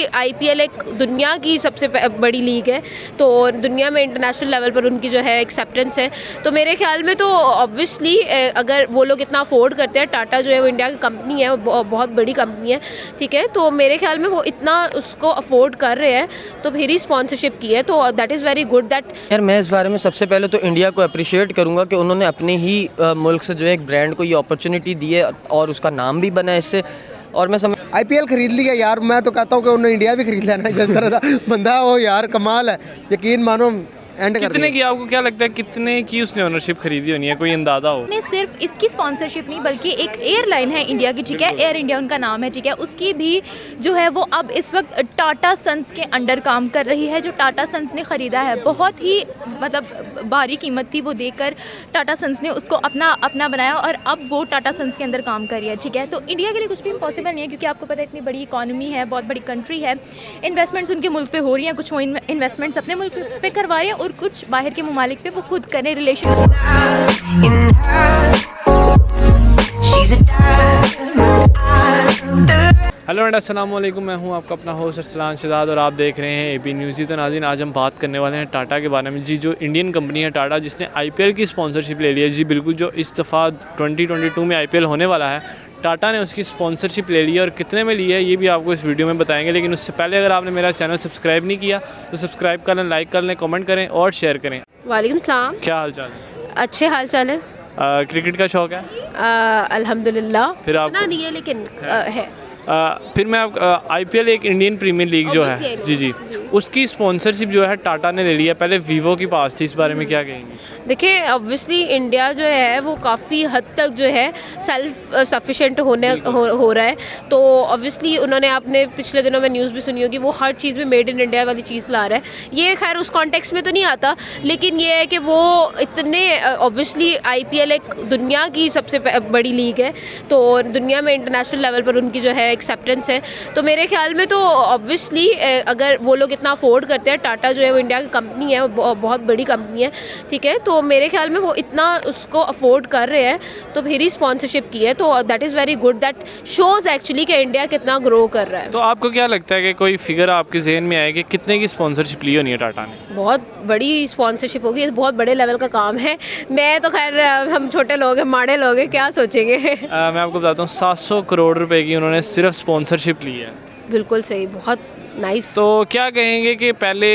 IPL एक दुनिया की सबसे बड़ी लीग है, तो दुनिया में इंटरनेशनल लेवल पर उनकी जो है एक्सेप्टेंस है। तो मेरे ख्याल में तो ऑब्वियसली अगर वो लोग इतना अफोर्ड करते हैं, टाटा जो है वो इंडिया की कंपनी है, वो बहुत बड़ी कंपनी है, ठीक है, तो मेरे ख्याल में वो इतना उसको अफोर्ड कर रहे हैं तो फिर ही स्पॉन्सरशिप की है, तो that is very good that. यार मैं इस बारे में सबसे पहले तो इंडिया को अप्रिशिएट करूंगा कि उन्होंने अपने ही मुल्क से जो है एक ब्रांड को ये अपॉर्चुनिटी दी है और उसका नाम भी बना है इससे। और मैं आईपीएल खरीद लिया यार, मैं तो कहता हूँ कि उन्होंने इंडिया भी खरीद लेना जिस तरह का बंदा वो यार कमाल है, यकीन मानो एंड कर कितने की, आपको क्या लगता है कितने की उसने ओनरशिप खरीदी होनी है, कोई अंदाजा हो? ने सिर्फ इसकी स्पॉन्सरशिप नहीं बल्कि एक एयरलाइन है इंडिया की, ठीक है, एयर इंडिया उनका नाम है, ठीक है, उसकी भी जो है वो अब इस वक्त टाटा सन्स के अंडर काम कर रही है। जो टाटा सन्स ने ख़रीदा है बहुत ही मतलब भारी कीमत थी, वो देकर टाटा सन्स ने उसको अपना बनाया और अब वो टाटा सन्स के अंदर काम कर रही है, ठीक है। तो इंडिया के लिए कुछ भी इम्पॉसिबल नहीं है क्योंकि आपको पता है इतनी बड़ी इकॉनमी है, बहुत बड़ी कंट्री है, इन्वेस्टमेंट्स उनके मुल्क पे हो रही हैं, कुछ वो इन्वेस्टमेंट्स अपने मुल्क पे करवा रहे हैं और कुछ बाहर के ममालिक पे वो खुद करें रिलेशन। हेलो एंड अस्सलाम वालेकुम, मैं हूं आपका अपना होस्ट अरसलान शहजाद और आप देख रहे हैं एबी न्यूज़। तो नाज़रीन, आज हम बात करने वाले हैं टाटा के बारे में। जी, जो इंडियन कंपनी है टाटा, जिसने आईपीएल की स्पॉन्सरशिप ले ली है। जी बिल्कुल, जो इस दफ़ा 2022 में आईपीएल होने वाला है, टाटा ने उसकी स्पॉन्सरशिप ले ली है और कितने में ली है ये भी आपको इस वीडियो में बताएंगे। लेकिन उससे पहले अगर आपने मेरा चैनल सब्सक्राइब नहीं किया तो सब्सक्राइब कर लें, लाइक कर लें, कमेंट करें और शेयर करें। वालेकुम सलाम। क्या हाल चाल है? अच्छे हाल चाल है। क्रिकेट का शौक़ है? अल्हम्दुलिल्लाह। फिर आप इतना नहीं है लेकिन है। फिर मैं आईपीएल एक इंडियन प्रीमियर लीग जो है, जी, उसकी स्पॉन्सरशिप जो है टाटा ने ले लिया। पहले वीवो की पास थी, इस बारे में क्या कहेंगे? देखिए, ऑब्वियसली इंडिया जो है वो काफ़ी हद तक जो है सेल्फ सफिशेंट हो रहा है, तो ऑब्वियसली उन्होंने आपने पिछले दिनों में न्यूज़ भी सुनी होगी, वो हर चीज़ में मेड इन इंडिया वाली चीज़ ला रहा है। ये खैर उस कॉन्टेक्स्ट में तो नहीं आता, लेकिन ये है कि वो इतने ऑब्वियसली आईपीएल एक दुनिया की सबसे बड़ी लीग है, तो दुनिया में इंटरनेशनल लेवल पर उनकी जो है एक्सेप्टेंस है। तो मेरे ख्याल में तो ऑब्वियसली अगर वो लोग इतना अफोर्ड करते हैं, टाटा जो है वो इंडिया की कंपनी है, वो बहुत बड़ी कंपनी है, ठीक है, तो मेरे ख्याल में वो इतना उसको अफोर्ड कर रहे हैं तो फिर ही स्पॉन्सरशिप की है, तो that is very good that shows actually कि इंडिया कितना ग्रो कर रहा है। तो आपको क्या लगता है कि कोई फिगर आपके जहन में आए कि कितने की स्पॉन्सरशिप ली होनी है टाटा ने? बहुत बड़ी स्पॉन्सरशिप होगी, बहुत बड़े लेवल का काम है। मैं तो खैर हम छोटे लोग हैं, माड़े लोग हैं, क्या सोचेंगे। मैं आपको बताता हूँ 700 करोड़ रुपए की उन्होंने सिर्फ स्पॉन्सरशिप ली है। बिल्कुल सही, बहुत नाइस। तो क्या कहेंगे कि पहले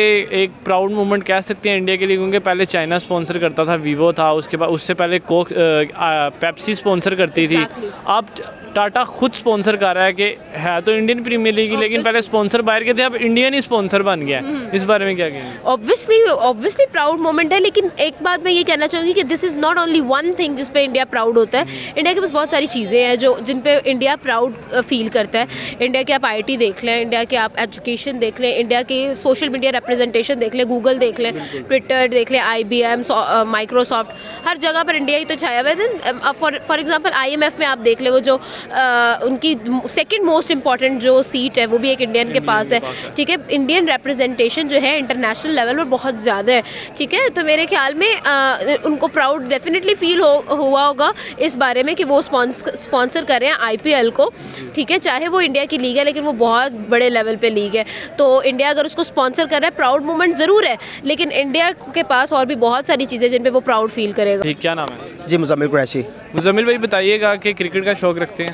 एक प्राउड मोमेंट कह सकते हैं इंडिया के लिए, क्योंकि पहले चाइना स्पॉन्सर करता था, वीवो था, उसके बाद उससे पहले कोक पेप्सी स्पॉन्सर करती थी, अब टाटा खुद स्पॉन्सर कर रहा है कि है तो इंडियन प्रीमियर लीग, लेकिन पहले स्पॉन्सर बाहर के थे, अब इंडियन ही स्पॉन्सर बन गया है। इस बारे में क्या कहेंगे? ऑब्वियसली प्राउड मोमेंट है, लेकिन एक बात मैं ये कहना चाहूँगी कि this is not only one thing जिस पे इंडिया प्राउड होता है। इंडिया के पास बहुत सारी चीज़ें हैं जो जिन पे इंडिया प्राउड फील करता है। इंडिया के आप IT देख लें, इंडिया के आप एजुकेशन देख लें, इंडिया के सोशल मीडिया रिप्रेजेंटेशन देख लें, गूगल देख लें, ट्विटर देख लें, IBM, माइक्रोसॉफ्ट, हर जगह पर इंडिया ही तो छाया हुआ है। फॉर एग्जाम्पल IMF में आप देख लें, वो जो उनकी सेकंड मोस्ट इम्पॉर्टेंट जो सीट है वो भी एक इंडियन के पास है, ठीक है। इंडियन रिप्रेजेंटेशन जो है इंटरनेशनल लेवल पर बहुत ज़्यादा है, ठीक है, तो मेरे ख्याल में उनको प्राउड डेफिनेटली फील हुआ होगा इस बारे में कि वो स्पॉन्सर कर रहे हैं IPL को, ठीक है, चाहे वो इंडिया की लीग है लेकिन वो बहुत बड़े लेवल पे लीग है, तो इंडिया अगर उसको स्पॉन्सर कर रहा है, प्राउड मोमेंट ज़रूर है, लेकिन इंडिया के पास और भी बहुत सारी चीज़ें जिन पे वो प्राउड फील करेगा। ठीक, क्या नाम है? जी, मुजम्मिल कुरैशी। मुजम्मिल भाई, बताइएगा कि क्रिकेट का शौक़ रखते हैं?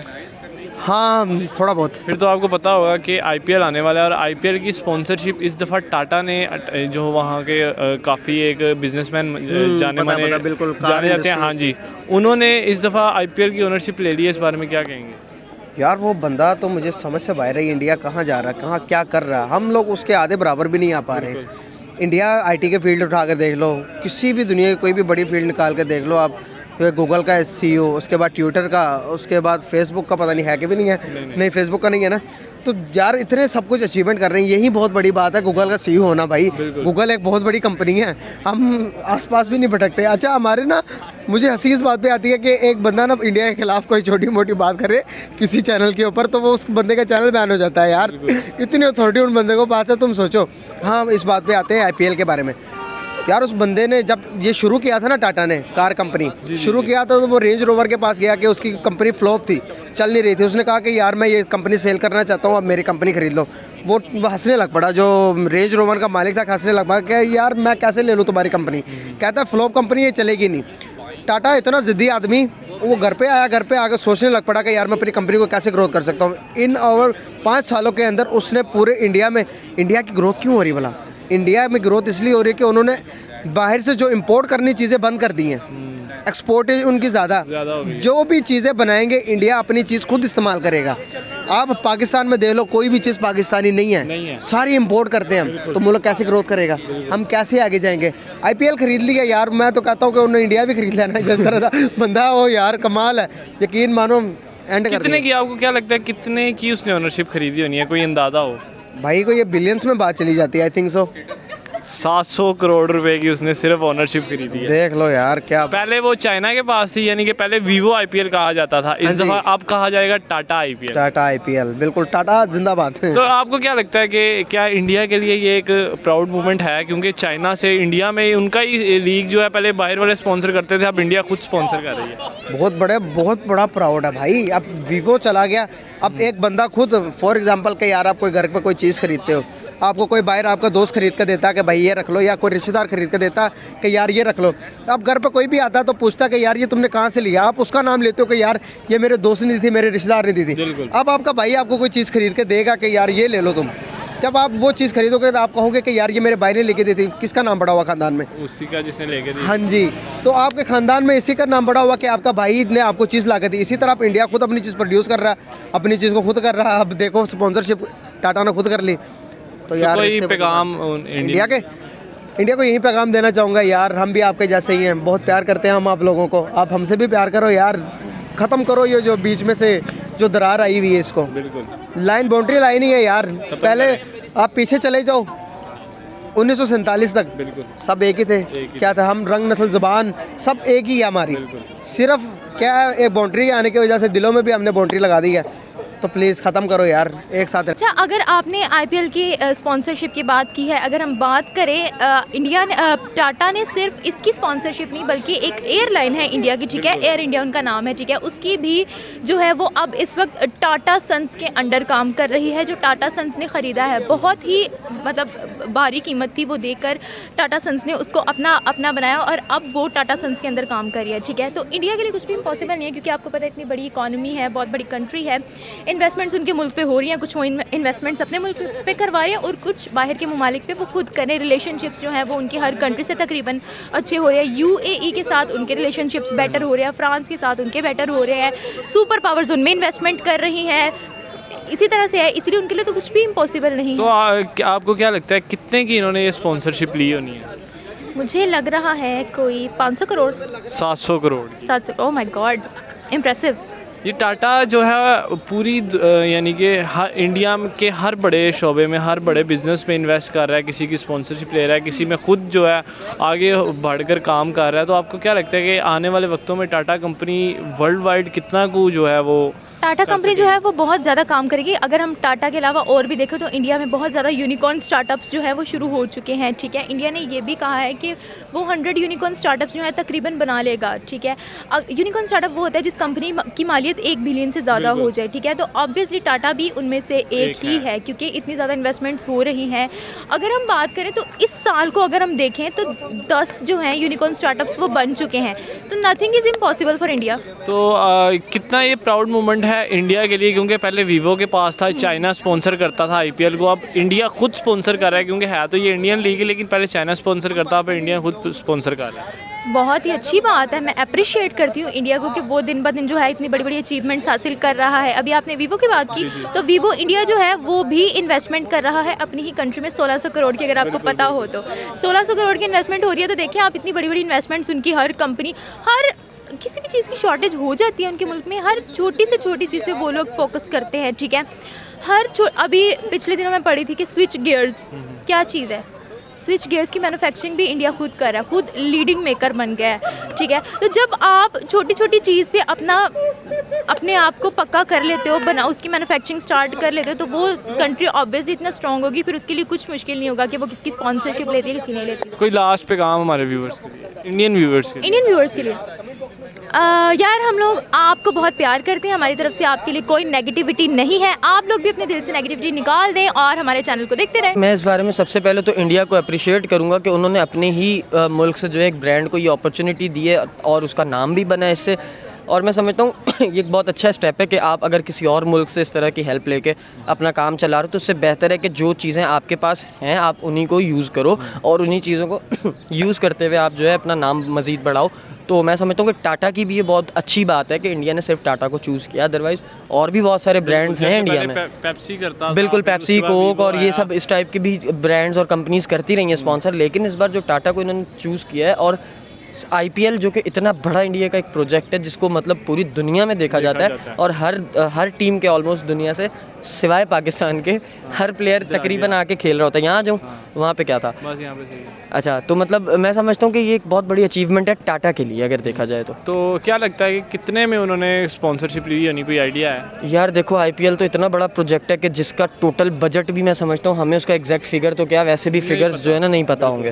हाँ, थोड़ा बहुत। फिर तो आपको पता होगा कि आईपीएल आने वाला है और आईपीएल की स्पॉन्सरशिप इस दफ़ा टाटा ने, जो वहाँ के काफ़ी एक बिजनेसमैन जाने जाते हैं, हाँ जी, उन्होंने इस दफ़ा आईपीएल की ओनरशिप ले ली है। इस बारे में क्या कहेंगे? यार वो बंदा तो मुझे समझ से बाहर है, इंडिया कहाँ जा रहा है, कहाँ क्या कर रहा है, हम लोग उसके आधे बराबर भी नहीं आ पा रहे। इंडिया IT के फील्ड उठा कर देख लो, किसी भी दुनिया की कोई भी बड़ी फील्ड निकाल कर देख लो आप, गूगल का CEO, उसके बाद ट्विटर का, उसके बाद फेसबुक का पता नहीं है कि भी नहीं है, नहीं फेसबुक का नहीं है ना, तो यार इतने सब कुछ अचीवमेंट कर रहे हैं, यही बहुत बड़ी बात है गूगल का CEO होना भाई। गूगल एक बहुत बड़ी कंपनी है, हम आसपास भी नहीं भटकते। अच्छा, हमारे ना मुझे हंसी इस बात पे आती है कि एक बंदा ना इंडिया के खिलाफ कोई छोटी मोटी बात करे किसी चैनल के ऊपर तो वो उस बंदे का चैनल बैन हो जाता है। यार इतनी अथॉरिटी उन बंदे को पास है, तुम सोचो। हाँ, इस बात पे आते हैं IPL के बारे में। यार उस बंदे ने जब ये शुरू किया था ना, टाटा ने कार कंपनी शुरू किया था, तो वो रेंज रोवर के पास गया कि उसकी कंपनी फ्लॉप थी, चल नहीं रही थी। उसने कहा कि यार मैं ये कंपनी सेल करना चाहता हूँ, अब मेरी कंपनी खरीद लो। वो हंसने लग पड़ा, जो रेंज रोवर का मालिक था, हंसने लग पड़ा कि यार मैं कैसे ले लूँ तुम्हारी कंपनी। कहता है फ्लॉप कंपनी ये चलेगी नहीं। टाटा इतना ज़िद्दी आदमी, वो घर पे आया, घर पे आकर सोचने लग पड़ा कि यार मैं अपनी कंपनी को कैसे ग्रोथ कर सकता हूँ। इन और 5 सालों के अंदर उसने पूरे इंडिया में, इंडिया की ग्रोथ क्यों हो रही भला? इंडिया में ग्रोथ इसलिए हो रही है कि उन्होंने बाहर से जो इंपोर्ट करनी चीज़ें बंद कर दी हैं, एक्सपोर्ट उनकी ज़्यादा हो गई। जो भी चीज़ें बनाएंगे इंडिया अपनी चीज़ खुद इस्तेमाल करेगा। आप पाकिस्तान में देख लो, कोई भी चीज़ पाकिस्तानी नहीं है, सारी इंपोर्ट करते हैं हम, तो मुल्क कैसे ग्रोथ करेगा? हम कैसे आगे जाएंगे? IPL खरीद लिया यार, मैं तो कहता हूँ कि उन्होंने इंडिया भी खरीद लेना जिस तरह का बंदा हो यार, कमाल है, यकीन मानो एंड कर कितने की, आपको क्या लगता है कितने की उसने ओनरशिप खरीदी होनी है, कोई अंदाजा हो? भाई को ये बिलियंस में बात चली जाती है, आई थिंक सो। 700 करोड़ रुपए की उसने सिर्फ ओनरशिप खरीदी है। देख लो यार क्या। पहले वो चाइना के पास थी, यानी कि पहले वीवो IPL कहा जाता था, इस दफा अब कहा जाएगा टाटा IPL। टाटा IPL, बिल्कुल, टाटा जिंदाबाद। तो आपको क्या लगता है कि क्या इंडिया के लिए ये एक प्राउड मोमेंट है, क्योंकि चाइना से इंडिया में उनका ही लीग जो है पहले बाहर वाले स्पॉन्सर करते थे, अब इंडिया खुद स्पॉन्सर कर रही है। बहुत बड़ा प्राउड है भाई। अब वीवो चला गया, अब एक बंदा खुद, फॉर एग्जांपल कि यार आप कोई घर पे कोई चीज़ खरीदते हो, आपको कोई बाहर आपका दोस्त खरीद कर देता कि भाई ये रख लो, या कोई रिश्तेदार खरीद कर देता कि यार ये रख लो। अब घर पे कोई भी आता तो पूछता कि यार ये तुमने कहाँ से लिया, आप उसका नाम लेते हो कि यार ये मेरे दोस्त ने दी थी, मेरे रिश्तेदार ने दी थी। अब आपका भाई आपको कोई चीज़ खरीद के देगा कि यार ये ले लो तुम, जब आप वो चीज़ खरीदोगे तो आप कहोगे कि यार ये मेरे भाई ने लेके दी थी। किसका नाम बड़ा हुआ खानदान में? उसी का जिसने लेके दी। हाँ जी, तो आपके खानदान में इसी का नाम बड़ा हुआ कि आपका भाई ने आपको चीज़ ला के दी। इसी तरह आप इंडिया खुद अपनी चीज़ प्रोड्यूस कर रहा है, अपनी चीज़ को खुद कर रहा है। अब देखो स्पॉन्सरशिप टाटा ने खुद कर ली। तो यार कोई पैगाम इंडिया को यही पैगाम देना चाहूँगा, यार हम भी आपके जैसे ही हैं, बहुत प्यार करते हैं हम आप लोगों को, आप हमसे भी प्यार करो यार, ख़त्म करो ये जो बीच में से जो दरार आई हुई है इसको। बिल्कुल लाइन बाउंड्री लाइन ही है यार, पहले आप पीछे चले जाओ 1947 तक, बिल्कुल सब एक ही थे। क्या था, हम रंग नस्ल ज़बान सब एक ही है हमारी, सिर्फ क्या है, एक बाउंड्री आने की वजह से दिलों में भी हमने बाउंड्री लगा दी है। तो प्लीज़ ख़त्म करो यार एक साथ। अच्छा, अगर आपने IPL की स्पॉन्सरशिप की बात की है, अगर हम बात करें इंडिया ने, टाटा ने सिर्फ इसकी स्पॉन्सरशिप नहीं बल्कि एक एयरलाइन है इंडिया की, ठीक है, एयर इंडिया उनका नाम है, ठीक है, उसकी भी जो है वो अब इस वक्त टाटा सन्स के अंडर काम कर रही है, जो टाटा सन्स ने ख़रीदा है। बहुत ही मतलब भारी कीमत थी वो देकर टाटा सन्स ने उसको अपना बनाया और अब वो टाटा सन्स के अंदर काम कर रही है, ठीक है। तो इंडिया के लिए कुछ भी इम्पॉसिबल नहीं है, क्योंकि आपको पता है इतनी बड़ी इकॉनमी है, बहुत बड़ी कंट्री है, इन्वेस्टमेंट्स उनके मुल्क पे हो रही हैं, कुछ वो इन्वेस्टमेंट्स अपने मुल्क पे करवा रहे हैं और कुछ बाहर के ममालिक पे वो खुद करें। रिलेशनशिप्स जो हैं वो उनकी हर कंट्री से तकरीबन अच्छे हो रहे हैं। UAE के साथ उनके रिलेशनशिप्स बेटर हो रहे हैं, फ्रांस के साथ उनके बेटर हो रहे हैं, सुपर पावर्स उनमें इन्वेस्टमेंट कर रही हैं, इसी तरह से है, इसलिए उनके लिए तो कुछ भी इम्पॉसिबल नहीं। तो आपको क्या लगता है कितने की इन्होंने ये स्पॉन्सरशिप ली होनी है? मुझे लग रहा है कोई 500 crore 700 crore 700। Oh my God, impressive. ये टाटा जो है पूरी यानी कि हर इंडिया के हर बड़े शोबे में, हर बड़े बिज़नेस में इन्वेस्ट कर रहा है, किसी की स्पॉन्सरशिप ले रहा है, किसी में खुद जो है आगे बढ़कर काम कर रहा है। तो आपको क्या लगता है कि आने वाले वक्तों में टाटा कंपनी वर्ल्ड वाइड कितना को जो है वो टाटा कंपनी जो है वो बहुत ज़्यादा काम करेगी। अगर हम टाटा के अलावा और भी देखें तो इंडिया में बहुत ज़्यादा यूनिकॉर्न स्टार्टअप्स जो है वो शुरू हो चुके हैं, ठीक है। इंडिया ने ये भी कहा है कि वो 100 यूनिकॉर्न स्टार्टअप्स जो है तकरीबन बना लेगा, ठीक है। यूनिकॉर्न स्टार्टअप वो होता है जिस कंपनी की मालियत 1 बिलियन से ज़्यादा हो जाए, ठीक है। तो ऑब्वियसली टाटा भी उनमें से एक ही है, क्योंकि इतनी ज़्यादा इन्वेस्टमेंट्स हो रही हैं। अगर हम बात करें तो इस साल को अगर हम देखें तो 10 जो हैं यूनिकॉर्न स्टार्टअप्स वो बन चुके हैं, तो nothing is impossible for India. तो कितना ये प्राउड मोमेंट है इंडिया के लिए, क्योंकि पहले वीवो के पास था, चाइना स्पॉन्सर करता था IPL को, अब इंडिया खुद स्पॉन्सर कर रहा है, क्योंकि है तो ये इंडियन लीग है लेकिन पहले चाइना स्पॉन्सर करता, अब इंडिया खुद स्पॉन्सर कर रहा है। बहुत ही अच्छी बात है, मैं अप्रिशिएट करती हूँ इंडिया को कि वो दिन ब दिन जो है इतनी बड़ी बड़ी अचीवमेंट्स हासिल कर रहा है। अभी आपने वीवो की बात की, तो वीवो इंडिया जो है वो भी इन्वेस्टमेंट कर रहा है अपनी ही कंट्री में 1600 करोड़ की, अगर आपको पता हो तो 1600 करोड़ की इन्वेस्टमेंट हो रही है। तो देखिए आप, इतनी बड़ी बड़ी इन्वेस्टमेंट्स उनकी, हर कंपनी, हर किसी भी चीज़ की शॉर्टेज हो जाती है उनके मुल्क में, हर छोटी से छोटी चीज़ पे वो लोग फोकस करते हैं, ठीक है। अभी पिछले दिनों में पढ़ी थी कि स्विच गियर्स क्या चीज़ है, स्विच गियर्स की मैन्युफैक्चरिंग भी इंडिया खुद कर रहा है, खुद लीडिंग मेकर बन गया है, ठीक है। तो जब आप छोटी छोटी चीज़ पे अपने आप को पक्का कर लेते हो, उसकी मैन्युफैक्चरिंग स्टार्ट कर लेते हो, तो वो कंट्री ऑब्वियसली इतना स्ट्रॉन्ग होगी, फिर उसके लिए कुछ मुश्किल नहीं होगा कि वो किसकी स्पॉन्सरशिप लेती है, किसकी नहीं लेती। कोई लास्ट पे काम हमारे व्यूवर्स के लिए, इंडियन व्यूवर्स के लिए? इंडियन व्यूअर्स के लिए यार, हम लोग आपको बहुत प्यार करते हैं, हमारी तरफ से आपके लिए कोई नेगेटिविटी नहीं है। आप लोग भी अपने दिल से नेगेटिविटी निकाल दें और हमारे चैनल को देखते रहें। मैं इस बारे में सबसे पहले तो इंडिया को अप्रिशिएट करूंगा कि उन्होंने अपने ही मुल्क से जो है एक ब्रांड को ये अपॉर्चुनिटी दी है और उसका नाम भी बना है इससे। और मैं समझता हूँ ये एक बहुत अच्छा स्टेप है कि आप अगर किसी और मुल्क से इस तरह की हेल्प लेके अपना काम चला रहे हो तो उससे बेहतर है कि जो चीज़ें आपके पास हैं आप उन्हीं को यूज़ करो और उन्हीं चीज़ों को यूज़ करते हुए आप जो है अपना नाम मज़ीद बढ़ाओ। तो मैं समझता हूँ कि टाटा की भी ये बहुत अच्छी बात है कि इंडिया ने सिर्फ टाटा को चूज़ किया, अदरवाइज़ और भी बहुत सारे ब्रांड्स हैं इंडिया में। पेप्सी करता, बिल्कुल, पेप्सी, कोक और ये सब इस टाइप के भी ब्रांड्स और कंपनीज करती रही हैं स्पॉन्सर, लेकिन इस बार जो टाटा को इन्होंने चूज़ किया है और IPL जो कि इतना बड़ा इंडिया का एक प्रोजेक्ट है जिसको मतलब पूरी दुनिया में देखा जाता है और हर टीम के ऑलमोस्ट दुनिया से सिवाय पाकिस्तान के हर प्लेयर तकरीबन आके खेल रहा होता है। यहाँ जो वहाँ पे क्या था, बस यहाँ पे सही है। अच्छा, तो मतलब मैं समझता हूँ कि ये एक बहुत बड़ी अचीवमेंट है टाटा के लिए अगर देखा जाए तो क्या लगता है कि कितने में उन्होंने स्पॉन्सरशिप ली, यानी कोई आइडिया है? यार देखो, IPL तो इतना बड़ा प्रोजेक्ट है कि जिसका टोटल बजट भी मैं समझता हूँ हमें उसका एग्जैक्ट फिगर तो क्या वैसे भी फिगर्स जो है ना नहीं पता होंगे,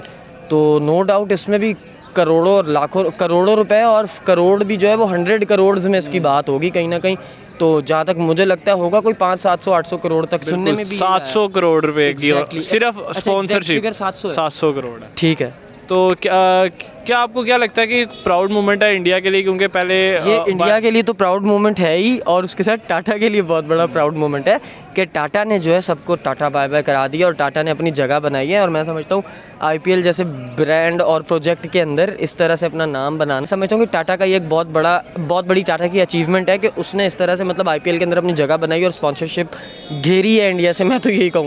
तो नो डाउट इसमें भी करोड़ों और लाखों करोड़ों रुपए और करोड़ भी जो है वो 100 करोड़ में इसकी बात होगी कहीं ना कहीं। तो जहाँ तक मुझे लगता है होगा कोई 500-700-800 करोड़ तक, सुनने में भी 700 करोड़ रुपए की सिर्फ स्पॉन्सरशिप, 700 करोड़ है। ठीक है। तो क्या आपको क्या लगता है कि प्राउड मोमेंट है इंडिया के लिए, क्योंकि पहले ये इंडिया के लिए तो प्राउड मोमेंट है ही और उसके साथ टाटा के लिए बहुत बड़ा प्राउड मोमेंट है कि टाटा ने जो है सबको टाटा बाय बाय करा दिया और टाटा ने अपनी जगह बनाई है। और मैं समझता हूँ IPL जैसे ब्रांड और प्रोजेक्ट के अंदर इस तरह से अपना नाम बनाना, समझता हूँ कि टाटा का ये एक बहुत बड़ी टाटा की अचीवमेंट है कि उसने इस तरह से मतलब IPL के अंदर अपनी जगह बनाई और स्पॉन्सरशिप घेरी है इंडिया से, मैं तो यही कहूँ।